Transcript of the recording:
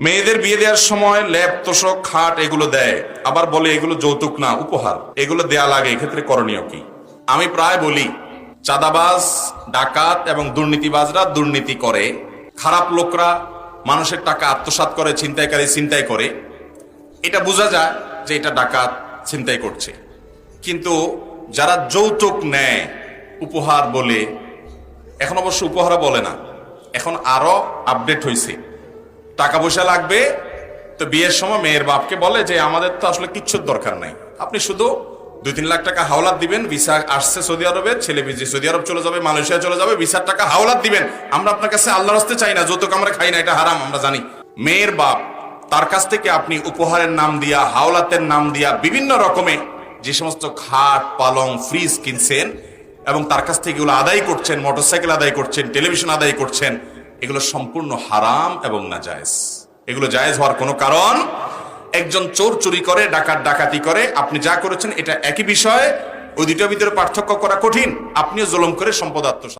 মেয়েদের বিয়ে দেওয়ার সময় ল্যাপ তোষক খাট এগুলো দেয়, আবার বলে এগুলো যৌতুক না উপহার, এগুলো দেয়া লাগে, এক্ষেত্রে করণীয় কি? আমি প্রায় বলি, চাঁদাবাজ, ডাকাত এবং দুর্নীতিবাজরা দুর্নীতি করে, খারাপ লোকরা মানুষের টাকা আত্মসাৎ করে, ছিনতাইকারী ছিনতাই করে, এটা বোঝা যায় যে এটা ডাকাত ছিনতাই করছে। কিন্তু যারা যৌতুক নেয় উপহার বলে, এখন অবশ্য উপহার বলে না, এখন আরো আপডেট হয়েছে, টাকা পয়সা লাগবে তো বিয়ের সময় মেয়ের বাপকে বলে যে আমাদের তো আসলে কিচ্ছুর দরকার নাই, আপনি শুধু 2-3 লাখ টাকা হাওলাত দিবেন, ভিসা আসছে সৌদি আরবের, ছেলে সৌদি আরব চলে যাবে, মালয়েশিয়া চলে যাবে, ভিসার টাকা হাওলাত দিবেন, আমরা আপনার কাছে আল্লাহর রাস্তে চাই না, যৌতুক আমরা খাই না, এটা হারাম আমরা জানি। মেয়ের বাপ, তার কাছ থেকে আপনি উপহারের নাম দিয়া, হাওলাতের নাম দিয়া বিভিন্ন রকমে যে সমস্ত খাট পালং ফ্রিজ কিনছেন এবং তার কাছ থেকে এগুলো আদায় করছেন, মোটরসাইকেল আদায় করছেন, টেলিভিশন আদায় করছেন, এগুলো সম্পূর্ণ হারাম এবং নাজায়েজ। এগুলো জায়েজ হওয়ার কোনো কারণ, একজন চোর চুরি করে, ডাকাত ডাকাতি করে, আপনি যা করেছেন এটা একই বিষয়, ওই দুটোর ভিতরে পার্থক্য করা কঠিন। আপনিও জুলুম করে সম্পদ আত্মসাৎ